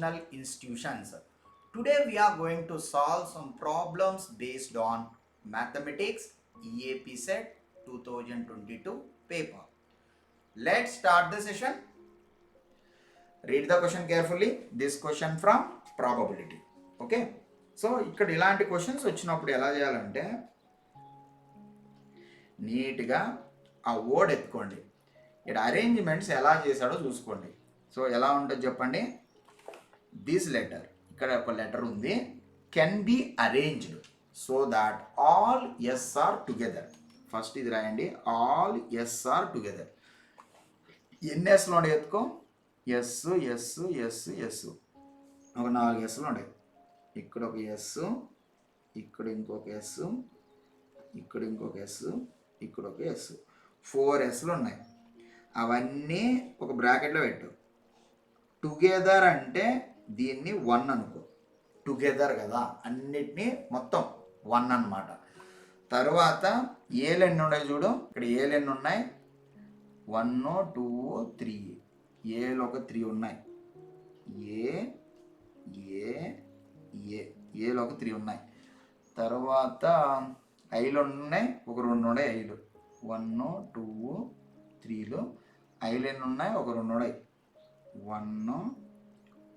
educational institutions. Today we are going to solve some problems based on mathematics EAP set 2022 paper. Let's start the session. Read the question carefully. This question from probability. Okay. So ఇక్కడ ఇలాంటి questions వచ్చినప్పుడు ఎలా చేయాలంటే నీట్గా ఆ word ఎత్తుకోండి. ఇక్కడ arrangements ఎలా చేశాడో చూసుకోండి. సో ఎలా ఉంటుంది చెప్పండి. దిస్ లెటర్, ఇక్కడ ఒక లెటర్ ఉంది, can be arranged so that all S are together. First ఇది రాయండి, ఆల్ ఎస్ ఆర్ టుగెదర్. ఎన్ని ఎస్లు ఉండే ఎత్తుకో, ఎస్ ఎస్ ఎస్ ఎస్, ఒక 4 ఎస్లు ఉంటాయి. ఇక్కడ ఒక ఎస్, ఇక్కడ ఇంకొక ఎస్, ఇక్కడ ఇంకొక ఎస్, ఇక్కడ ఒక ఎస్, 4 ఎస్లు ఉన్నాయి. అవన్నీ ఒక బ్రాకెట్లో పెట్టు. టుగెదర్ అంటే దీన్ని 1 అనుకో, టుగెదర్ కదా, అన్నిటినీ మొత్తం 1 అన్నమాట. తర్వాత ఏలు ఎన్ని ఉన్నాయి చూడు, ఇక్కడ ఏలు ఎన్ని ఉన్నాయి, 1 2 3, ఏలు ఒక 3 ఉన్నాయి, ఏ ఏ ఏ, ఏలు ఒక 3 ఉన్నాయి. తర్వాత ఐలు ఉన్నాయి, ఒక 2 ఉన్నాయి ఐలు, 1 2 3లు. ఐలు ఎన్ని ఉన్నాయి, ఒక 2 ఉన్నాయి, 1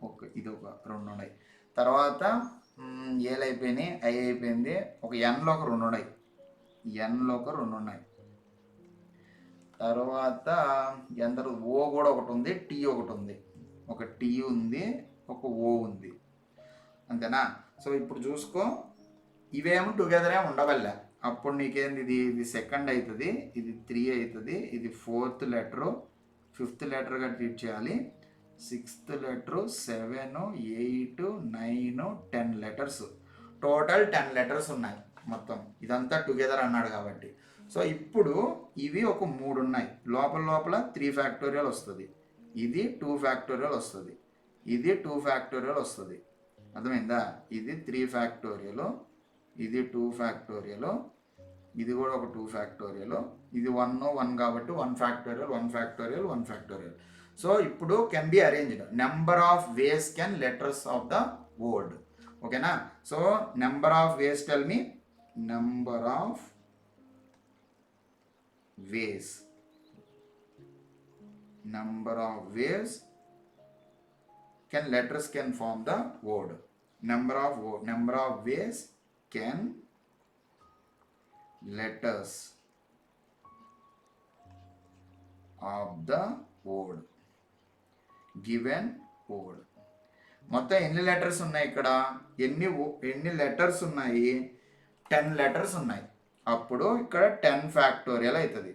ఒక ఇది ఒక 2 ఉన్నాయి. తర్వాత ఏలు అయిపోయినాయి, ఐ అయిపోయింది, ఒక ఎన్లో ఒక 2 ఉన్నాయి, ఎన్లో ఒక 2 ఉన్నాయి. తర్వాత ఎంత, ఓ కూడా ఒకటి ఉంది, టీ ఒకటి ఉంది, ఒక టీ ఉంది, ఒక ఓ ఉంది, అంతేనా. సో ఇప్పుడు చూసుకో, ఇవేమో టుగెదరే ఉండవల్లే. అప్పుడు నీకేంది, ఇది సెకండ్ అవుతుంది, ఇది 3 అవుతుంది, ఇది 4th లెటరు, 5th లెటర్గా ట్రీట్ చేయాలి, 6th letter, 7 8 9 10 letters, total 10 letters ఉన్నాయి మొత్తం. ఇదంతా టుగెదర్ అన్నాడు కాబట్టి. సో ఇప్పుడు ఇవి ఒక 3 ఉన్నాయి, లోపల 3 ఫ్యాక్టోరియల్ వస్తుంది, ఇది 2 ఫ్యాక్టోరియల్ వస్తుంది, ఇది 2 ఫ్యాక్టోరియల్ వస్తుంది. అర్థమైందా. ఇది 3 ఫ్యాక్టోరియల్, ఇది 2 ఫ్యాక్టోరియల్, ఇది కూడా ఒక 2 ఫ్యాక్టోరియల్, ఇది 1 1 కాబట్టి 1 ఫ్యాక్టోరియల్ 1 ఫ్యాక్టోరియల్ 1 ఫ్యాక్టోరియల్. సో ఇప్పుడు can be arranged number of ways can letters of the word. ఓకేనా. So number of ways, tell me number of ways, number of ways can letters can form the word. Number of ways can letters of the word given word. మొత్తం ఎన్ని letters ఉన్నాయి ఇక్కడ, ఎన్ని letters ఉన్నాయి, 10 letters ఉన్నాయి. అప్పుడు ఇక్కడ 10 factorial అవుతుంది.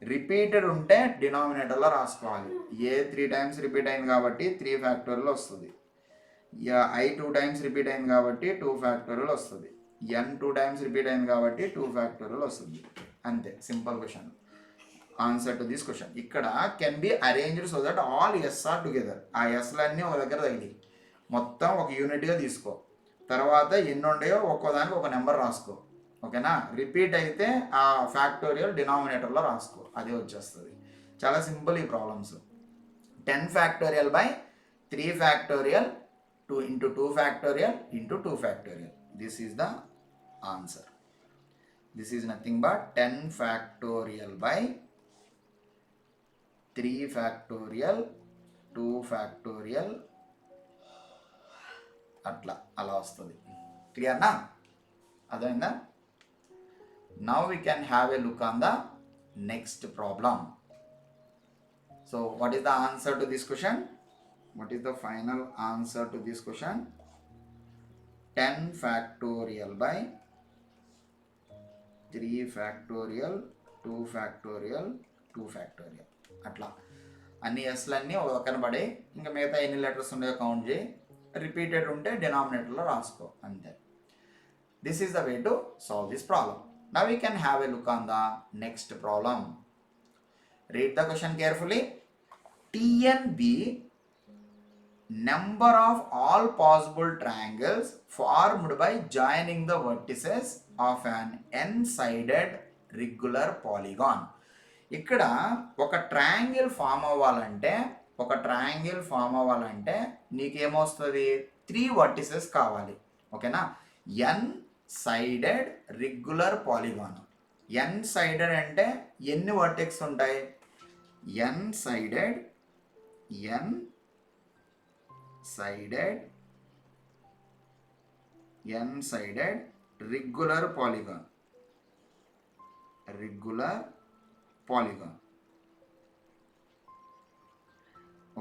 రిపీటెడ్ ఉంటే డినామినేటర్లో రాసుకోవాలి. ఏ 3 టైమ్స్ రిపీట్ అయింది కాబట్టి 3 ఫ్యాక్టోరియల్ వస్తుంది, ఐ 2 టైమ్స్ రిపీట్ అయింది కాబట్టి 2 ఫ్యాక్టోరియల్ వస్తుంది, ఎన్ 2 టైమ్స్ రిపీట్ అయింది కాబట్టి 2 ఫ్యాక్టోరియల్ వస్తుంది. అంతే, simple question. Answer to this question. ఇక్కడ can be arranged so that all S are together. ఆ ఎస్లన్నీ ఒక దగ్గర తగిలి మొత్తం ఒక యూనిట్గా తీసుకో. తర్వాత ఎన్ని ఉన్నాయో ఒక్కోదానికి ఒక నెంబర్ రాసుకో. ఓకేనా. రిపీట్ అయితే ఆ ఫ్యాక్టోరియల్ డినామినేటర్లో రాసుకో, అదే వచ్చేస్తుంది. చాలా సింపుల్ ఈ problems. 10 factorial by 3 factorial 2 into 2 factorial into 2 factorial. This is the answer. This is nothing but 10 factorial by 3 factorial 2 factorial, అలా వస్తుంది. క్లియర్నా, అర్థమైందా. Now we can have a look on the next problem. So what is the answer to this question? What is the final answer to this question? 10 factorial by 3 factorial 2 factorial 2 factorial. అట్లా అన్ని ఎస్లన్నీ ఒక పక్కన పడి, ఇంకా మిగతా ఎన్ని letters ఉన్నాయో count చేయి, రిపీటెడ్ ఉంటే డినామినేటర్లో రాసుకో, అంతే. This is the way to solve this problem. Now we can have a look on the next problem. Read the question carefully. TNB, number of all possible triangles formed by joining the vertices of an n-sided regular polygon. ఇక్కడ ఒక triangle form అవ్వాలంటే ఒక triangle form అవ్వాలంటే నీకేమొస్తుంది 3 vertices కావాలి. ఓకేనా? N sided regular polygon. N sided అంటే ఎన్ని vertex ఉంటాయి? N sided regular polygon.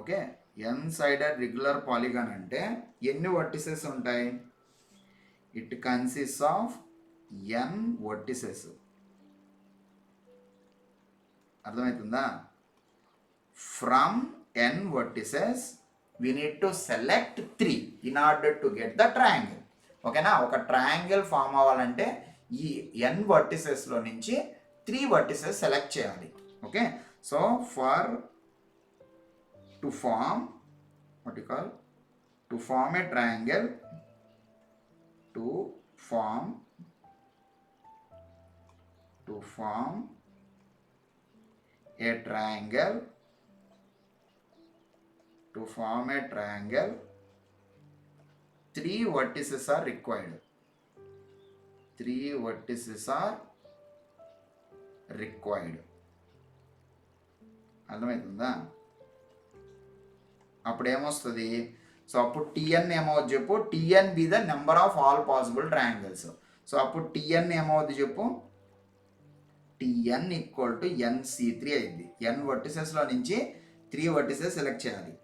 Okay, N sided regular polygon అంటే ఎన్ని వర్టిసెస్ ఉంటాయి? It consist of N vertices. అర్థమవుతుందా? From N vertices we need to select 3 in order to get the triangle. ఓకేనా? ఒక triangle form అవ్వాలంటే ఈ n వర్టిసెస్లో నుంచి 3 vertices select చేయాలి. Okay, so to form a triangle, to form a triangle 3 vertices are required. 3 vertices are required. అర్థమవుతుందా? అప్పుడు ఏమొస్తుంది? So అప్పుడు టిఎన్ ఏమవుద్ది చెప్పు? TN be the number of all possible triangles. So అప్పుడు టిఎన్ ఏమవుద్ది చెప్పు? టిఎన్ ఈక్వల్ టు NC3 అయింది. ఎన్ వర్టిసెస్లో నుంచి 3 వర్టిసెస్ సెలెక్ట్ చేయాలి.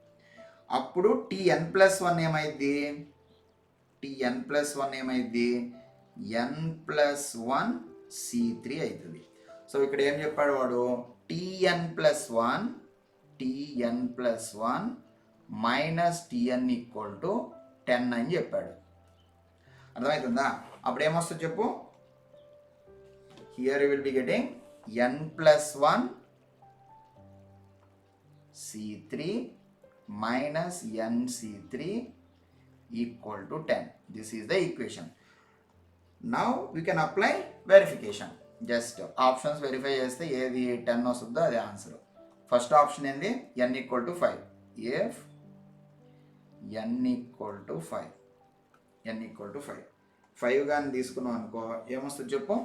అప్పుడు Tn+1 ఏమైంది? n+1C3 అవుతుంది. సో ఇక్కడ ఏం చెప్పాడు వాడు? Tn+1 minus Tn equal to 10 అని చెప్పాడు. అర్థమవుతుందా? అప్పుడు ఏమొస్తుంది చెప్పు? Here you will be getting n+1 C3 minus NC3 equal to 10. This is the equation. Now we can apply verification. Just options verify చేస్తే ఏది 10 వస్తుందో అదే ఆన్సర్. ఫస్ట్ ఆప్షన్ ఏంది? n equal to 5. If n equal to 5 కానీ తీసుకున్నాం అనుకో ఏమొస్తుంది చెప్పు?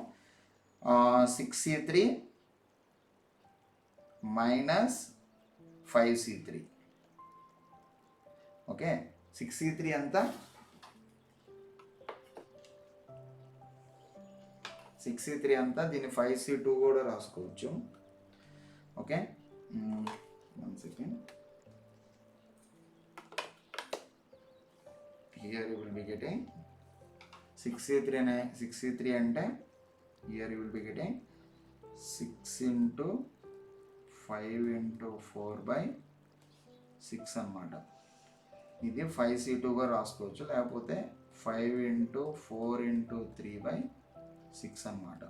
6C3 minus 5C3. Okay, 6C3 ఎంత? 6C3 అంతా దీన్ని 5C2 కూడా రాసుకోవచ్చు. Okay, 1 second. Here you will be getting 6C3 అంటే here you will be getting 6 into 5 into 4/6 అన్నమాట. ఇది 5C2గా రాసుకోవచ్చు, లేకపోతే 5 into 4 into 3/6 అన్నమాట.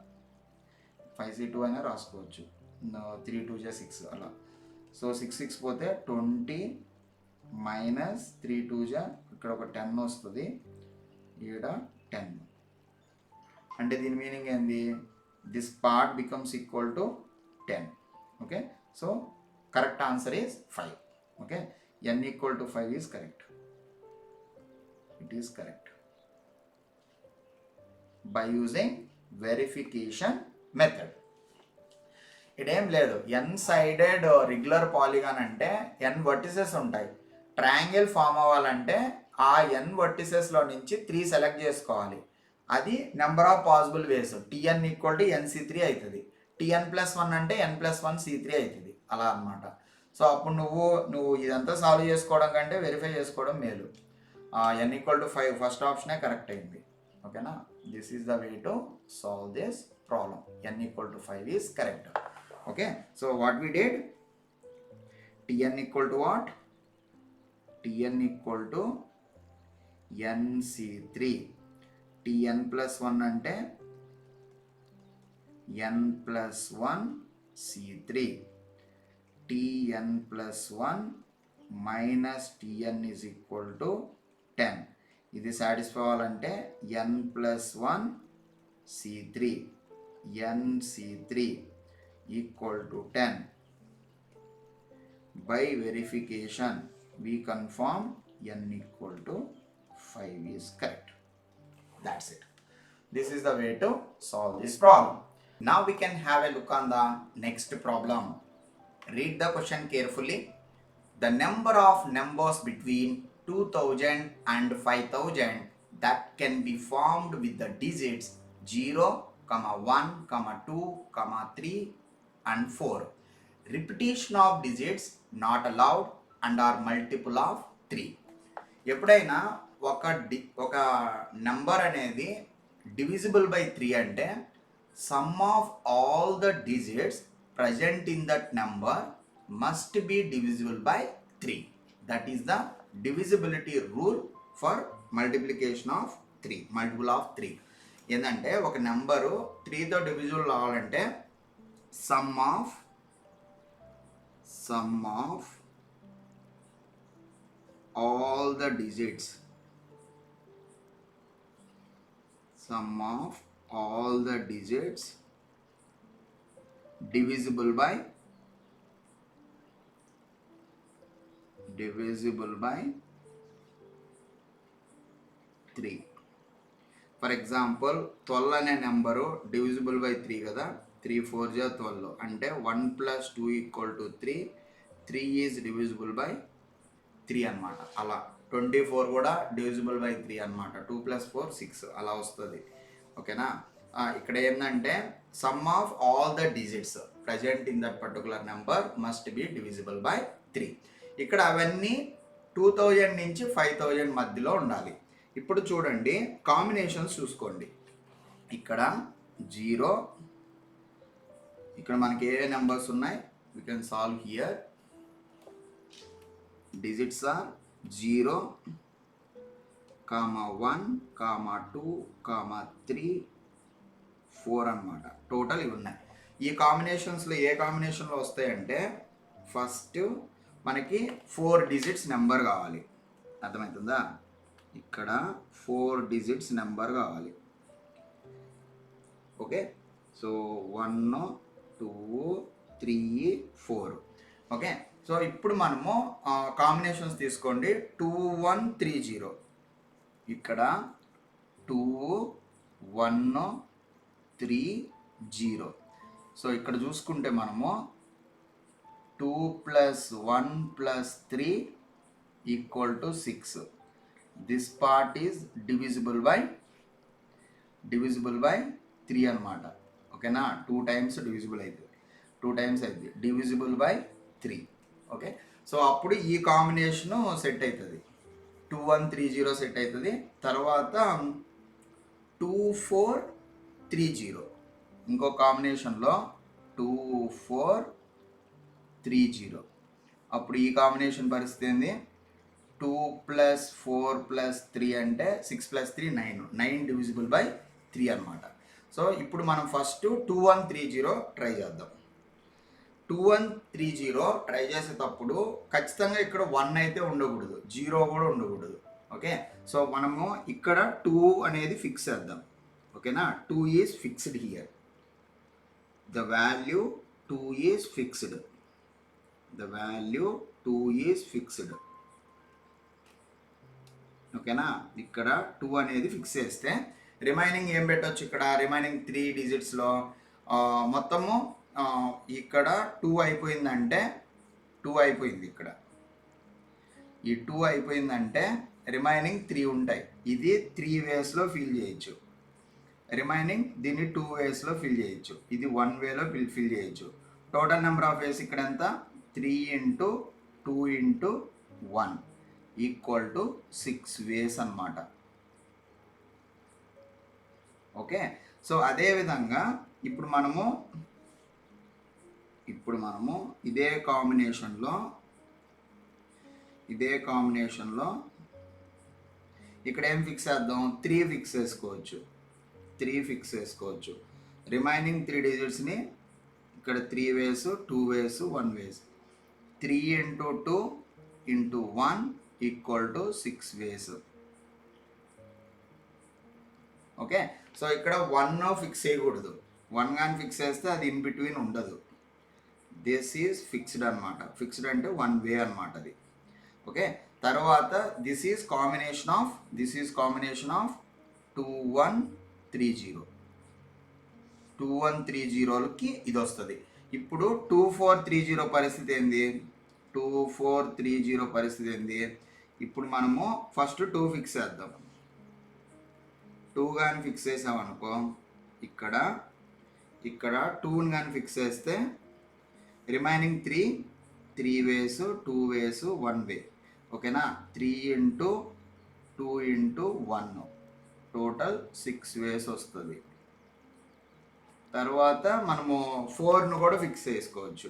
5C2 అయినా రాసుకోవచ్చు. 3 2 6 అలా. సో 6 పోతే 20 మైనస్ 3 2 ఇక్కడ ఒక 10 వస్తుంది, ఈడ 10. అంటే దీని మీనింగ్ ఏంది? This part becomes equal to 10. Okay, so correct answer is 5. Okay, n equal to 5 is correct. It is correct. By using verification method. ఇదేం లేదు, n సైడెడ్ రెగ్యులర్ పాలిగాన్ అంటే n వర్టిసెస్ ఉంటాయి. ట్రయాంగిల్ ఫామ్ అవ్వాలంటే ఆ n వర్టిసెస్లో నుంచి 3 select చేసుకోవాలి. అది number of possible ways. Tn equal to NC3 అవుతుంది. Tn+1 అంటే n+1C3 అవుతుంది. అలా అన్నమాట. సో అప్పుడు నువ్వు ఇదంతా సాల్వ్ చేసుకోవడం కంటే వెరిఫై చేసుకోవడం మేలు. n equal to 5 ఫస్ట్ ఆప్షనే కరెక్ట్ అయింది. ఓకేనా? This is the way to solve this problem. n equal to 5 is correct. Okay, so what we did? Tn equal to what? Tn equal to NC3. Tn+1 అంటే n+1C3. Tn+1 minus Tn is equal to 10. ఇది satisfy అవ్వాలంటే n+1C3 NC3 equal to 10. by verification we confirm n equal to 5 is correct. That's it. This is the way to solve this problem. Now we can have a look on the next problem. Read the question carefully. The number of numbers between 2000 and 5000 that can be formed with the digits 0, 1, 2, 3 and 4. Repetition of digits not allowed and are multiple of 3. ఎప్పుడైనా ఒక number అనేది divisible by 3 అంటే some of all the digits present in that number must be divisible by 3. That is the divisibility rule for multiplication of 3, multiple of 3. ఏంటంటే ఒక number 3తో divisible అవ్వాలంటే some of all the digits, sum of all the digits divisible by 3. For example 12 అనే number divisible by 3 కదా, 3 4 జా 12 అంటే 1 + 2 = 3. 3 is divisible by 3 అనమాట. అలా 24 కూడా డివిజిబుల్ బై 3 అనమాట. 2 + 4 6 అలా వస్తుంది. ఓకేనా. ఇక్కడ ఏంటంటే some of all the digits present in that particular number must be divisible by 3. ఇక్కడ అవన్నీ 2000 నుంచి 5000 మధ్యలో ఉండాలి. ఇప్పుడు చూడండి కాంబినేషన్స్ చూసుకోండి. ఇక్కడ 0, ఇక్కడ మనకి ఏ నెంబర్స్ ఉన్నాయి, we can solve here. digits are 0, 1, 2, 3, 4 అన్నమాట. టోటల్ ఇవి ఉన్నాయి. ఈ కాంబినేషన్స్లో ఏ కాంబినేషన్లో వస్తాయంటే ఫస్ట్ మనకి 4 డిజిట్స్ నెంబర్ కావాలి. అర్థమవుతుందా? ఇక్కడ 4 డిజిట్స్ నెంబర్ కావాలి. ఓకే. సో 1, 2, 3, 4. ఓకే. సో ఇప్పుడు మనము కాంబినేషన్స్ తీసుకోండి. 2 1 3 0. ఇక్కడ 2 1 3 0. సో ఇక్కడ చూసుకుంటే మనము 2 + 1 + 3 = 6. This part is divisible by 3 అనమాట. ఓకేనా. 2 టైమ్స్ డివిజిబుల్ అవుతుంది, 2 టైమ్స్ అవుతుంది డివిజిబుల్ బై 3. ఓకే. సో అప్పుడు ఈ కాంబినేషను సెట్ అవుతుంది. 2 1 3 0 సెట్ అవుతుంది. తర్వాత 2 4 3 0 ఇంకో కాంబినేషన్లో 2 4 3 0. అప్పుడు ఈ కాంబినేషన్ పరిస్థితి ఏంది, 2 + 4 + 3 అంటే 6 + 3 9 డివిజిబుల్ బై 3 అనమాట. సో ఇప్పుడు మనం ఫస్ట్ 2 1 3 0 ట్రై చేద్దాం. 2 1 3 0 ట్రై చేసేటప్పుడు ఖచ్చితంగా ఇక్కడ 1 అయితే ఉండకూడదు, 0 కూడా ఉండకూడదు. ఓకే. సో మనము ఇక్కడ 2 అనేది ఫిక్స్ చేద్దాం. ఓకేనా. 2 is fixed here. The value 2 is fixed. ఓకేనా. ఇక్కడ 2 అనేది ఫిక్స్ చేస్తే రిమైనింగ్ ఏం పెట్టవచ్చు, ఇక్కడ రిమైనింగ్ 3 డిజిట్స్లో మొత్తము ఇక్కడ 2 అయిపోయిందంటే 2 అయిపోయింది. ఇక్కడ ఈ 2 అయిపోయిందంటే రిమైనింగ్ 3 ఉంటాయి. ఇది 3 వేస్లో ఫిల్ చేయొచ్చు. రిమైనింగ్ దీన్ని 2 వేస్లో ఫిల్ చేయొచ్చు. ఇది 1 వేలో ఫిల్ చేయొచ్చు. టోటల్ నెంబర్ ఆఫ్ వేస్ ఇక్కడ ఎంత, 3 × 2 × 1 = 6 వేస్ అన్నమాట. ఓకే. సో అదేవిధంగా ఇప్పుడు మనము ఇదే కాంబినేషన్లో ఇక్కడ ఏం ఫిక్స్ చేద్దాం, 3 ఫిక్స్ చేసుకోవచ్చు. రిమైనింగ్ 3 డిజిట్స్ని ఇక్కడ 3 వేస్, 2 వేస్, 1 వేస్. 3 × 2 × 1 = 6 వేస్. ఓకే. సో ఇక్కడ 1 ఫిక్స్ చేయకూడదు. 1 కానీ ఫిక్స్ చేస్తే అది ఇన్ బిట్వీన్ ఉండదు. దిస్ ఈజ్ ఫిక్స్డ్ అనమాట. ఫిక్స్డ్ అంటే వన్ వే అనమాట అది. ఓకే, తర్వాత దిస్ ఈజ్ కాంబినేషన్ ఆఫ్ 2130. 2130కి ఇది వస్తుంది. ఇప్పుడు 2430 పరిస్థితి ఏంది? 2430 పరిస్థితి ఏంది? ఇప్పుడు మనము ఫస్ట్ 2 ఫిక్స్ చేద్దాం. 2 కానీ ఫిక్స్ చేసామనుకో, ఇక్కడ 2ని కానీ ఫిక్స్ చేస్తే రిమైనింగ్ 3 వేస్, 2 వేస్, 1 వే. ఓకేనా, 3 × 2 × 1 టోటల్ 6 వేస్ వస్తుంది. తర్వాత మనము 4ను కూడా ఫిక్స్ చేసుకోవచ్చు,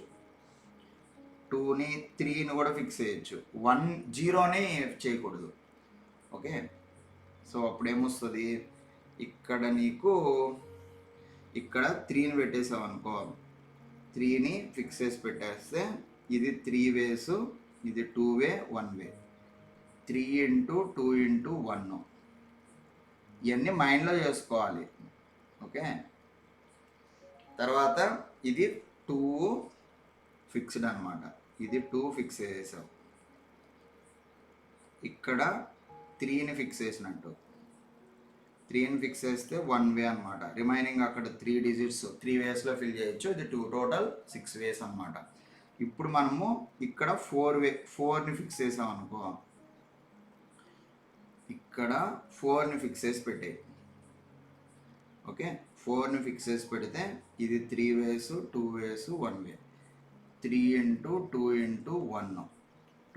2ని 3ని కూడా ఫిక్స్ చేయొచ్చు, 1 0ని చేయకూడదు. ఓకే, సో అప్పుడు ఏమొస్తుంది, ఇక్కడ నీకు ఇక్కడ 3ని పెట్టేసావు అనుకో, 3ని ఫిక్స్ చేసి పెట్టేస్తే ఇది 3 వేస్, ఇది 2 వే, 1 వే. 3 × 2 × 1 ఇవన్నీ మైండ్లో చేసుకోవాలి. ఓకే, తర్వాత ఇది 2 ఫిక్స్డ్ అనమాట, ఇది 2 ఫిక్స్ చేసావు. ఇక్కడ 3ని ఫిక్స్ చేసినట్టు, 3ని ఫిక్స్ చేస్తే 1 వే అనమాట. రిమైనింగ్ అక్కడ 3 డిజిట్స్ 3 వేస్లో ఫిల్ చేయొచ్చు. ఇది 2 టోటల్ 6 వేస్ అనమాట. ఇప్పుడు మనము ఇక్కడ 4ని ఫిక్స్ చేసాం అనుకో, ఇక్కడ 4ని ఫిక్స్ చేసి పెట్టేయి. ఓకే, 4ని ఫిక్స్ చేసి పెడితే ఇది 3 వేస్, 2 వేస్, 1 వే. 3 × 2 × 1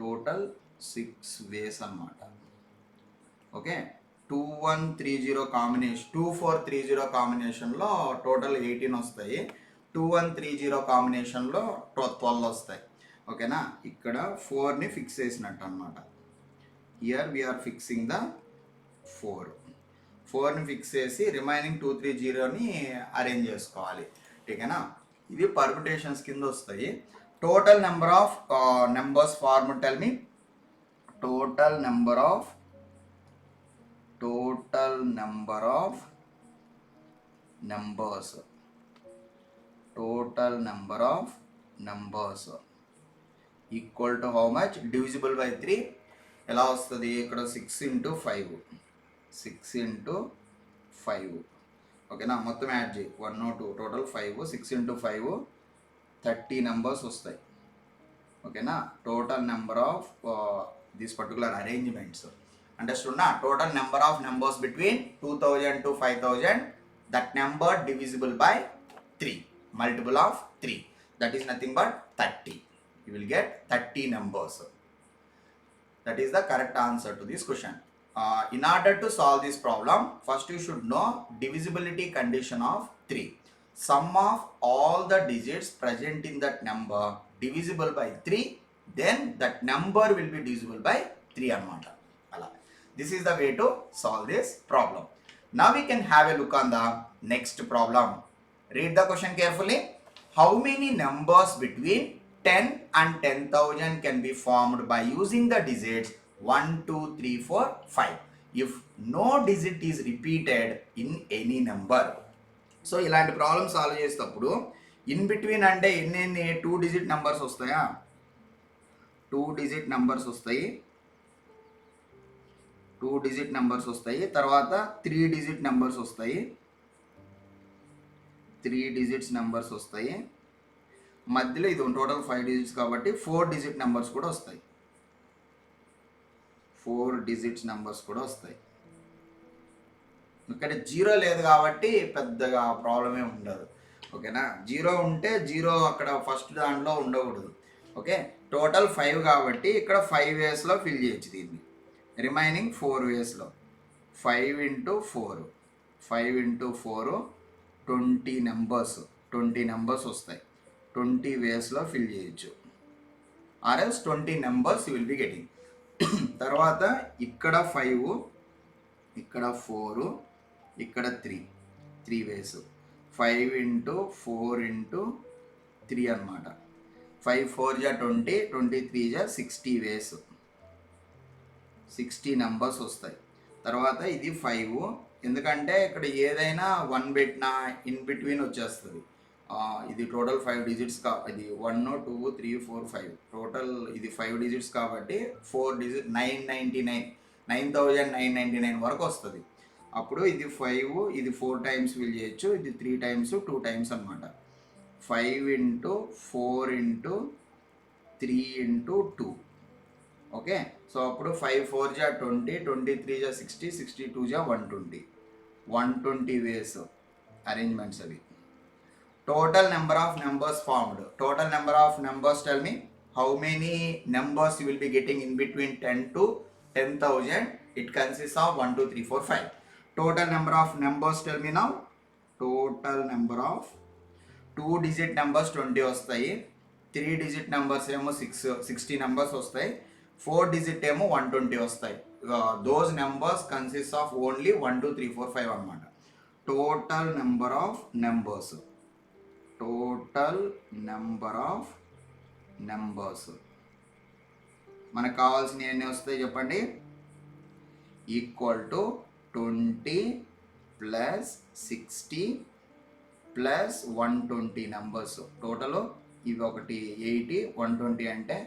టోటల్ 6 వేస్ అనమాట. ఓకే, 2130 కాంబినేషన్, 2430 కాంబినేషన్లో టోటల్ 18 వస్తాయి. 2130 కాంబినేషన్లో 12 వస్తాయి. ఓకేనా, ఇక్కడ 4ని ఫిక్స్ చేసినట్టు అనమాట. హియర్ వీఆర్ ఫిక్సింగ్ ద 4ని ఫిక్స్ చేసి రిమైనింగ్ 230ని అరేంజ్ చేసుకోవాలి. ఓకేనా, ఇవి పర్ముటేషన్స్ కింద వస్తాయి. Total number of numbers form tell me. Total number of numbers equal to how much? Divisible by 3. ఎలా వస్తుంది? ఇక్కడ 6 × 5, 6 × 5. ఓకేనా, మొత్తం యాడ్ చేయి, 1 2 టోటల్ 5. 6 × 5 30 నెంబర్స్ వస్తాయి. ఓకేనా, total number of this particular arrangements. Understood నా? Total number of numbers between 2000 to 5000, that number divisible by 3, multiple of 3, that is nothing but 30. You will get 30 numbers. That is the correct answer to this question. In order to solve this problem, first you should know divisibility condition of 3. Sum of all the digits present in that number divisible by 3, then that number will be divisible by 3 anamata. This is the way to solve this problem. Now we can have a look on the next problem. Read the question carefully. How many numbers between 10 and 10,000 can be formed by using the digits 1, 2, 3, 4, 5 if no digit is repeated in any number? So ఇలాంటి problem solve చేసేటప్పుడు in between అంటే ఎన్ని 2 digit numbers వస్తాయా? 2 digit numbers వస్తాయి, 2 digit numbers వస్తాయి. తర్వాత 3 digit numbers వస్తాయి, 3 digits numbers వస్తాయి. మధ్యలో ఇది టోటల్ 5 డిజిట్స్ కాబట్టి 4 డిజిట్ నెంబర్స్ కూడా వస్తాయి, 4 డిజిట్స్ నెంబర్స్ కూడా వస్తాయి. ఇక్కడ 0 లేదు కాబట్టి పెద్దగా ప్రాబ్లమే ఉండదు. ఓకేనా, 0 ఉంటే 0 అక్కడ ఫస్ట్ దాంట్లో ఉండకూడదు. ఓకే, టోటల్ 5 కాబట్టి ఇక్కడ 5 వేస్లో ఫిల్ చేయొచ్చు దీన్ని. రిమైనింగ్ 4 వేస్లో 5 × 4, 5 × 4 20 నెంబర్స్ వస్తాయి. 20 వేస్లో ఫిల్ చేయొచ్చు, ఆర్ఎల్స్ 20 numbers you will be getting. తర్వాత ఇక్కడ 5, ఇక్కడ 4, ఇక్కడ 3 వేస్. 5 × 4 × 3 అనమాట. 5 4 = 20, 23 = 60 వేస్, 60 నెంబర్స్ వస్తాయి. తర్వాత ఇది 5, ఎందుకంటే ఇక్కడ ఏదైనా 1 పెట్టినా ఇన్ బిట్వీన్ వచ్చేస్తుంది. ఇది టోటల్ 5 డిజిట్స్ ఇది 1 2 3 4 5 టోటల్ ఇది 5 డిజిట్స్ కాబట్టి 4 డిజిట్ 999 9999 వరకు వస్తుంది. అప్పుడు ఇది 5 ఇది 4 టైమ్స్ వీల్ చేయొచ్చు, ఇది 3 టైమ్స్ 2 టైమ్స్ అనమాట. 5 into 4 into 3 into 2. Okay, so అప్పుడు 5 4 జా 20, 23 జా 60, 62 జా 120. 120 వేస్ అరేంజ్మెంట్స్ అవి. Total number of numbers formed. Total number of numbers, tell me how many numbers you will be getting in between 10 to 10,000. It consists of 1 2 3 4 5. Total number of numbers, tell me now. Total number of 2 digit numbers 20 వస్తాయి, 3 digit numbers ఏమో 60 numbers వస్తాయి, 4 digit ఏమో 120 వస్తాయి. Those numbers consist of only 1 2 3 4 5 అన్నమాట. Total number of numbers. Total number of numbers మనకు కావాల్సిన ఎన్ని వస్తాయి చెప్పండి? Equal to 20 plus 60 plus 120 numbers. Total ఇవి ఒకటి 80, 120 అంటే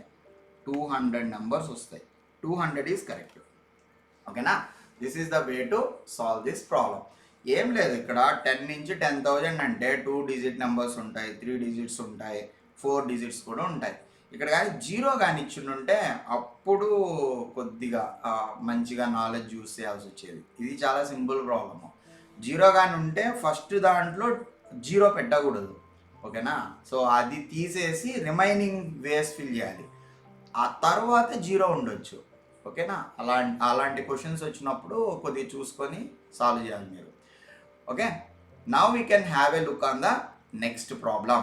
200 నెంబర్స్ వస్తాయి. 200 ఈజ్ కరెక్ట్. ఓకేనా? This is the way to solve this problem. ఏం లేదు, ఇక్కడ 10 నుంచి 10,000 అంటే 2 డిజిట్ నెంబర్స్ ఉంటాయి, 3 డిజిట్స్ ఉంటాయి, 4 డిజిట్స్ కూడా ఉంటాయి. ఇక్కడ కానీ 0 కానీ ఇచ్చిండుంటే అప్పుడు కొద్దిగా మంచిగా నాలెడ్జ్ యూస్ చేయాల్సి వచ్చేది. ఇది చాలా సింపుల్ ప్రాబ్లము. 0 కానీ ఉంటే ఫస్ట్ దాంట్లో 0 పెట్టకూడదు. ఓకేనా? సో అది తీసేసి రిమైనింగ్ వేస్ ఫిల్ చేయాలి, ఆ తర్వాత 0 ఉండొచ్చు. ఓకేనా? అలాంటి క్వశ్చన్స్ వచ్చినప్పుడు కొద్దిగా చూసుకొని సాల్వ్ చేయాలి మీరు. Okay, now we can have a look on the next problem.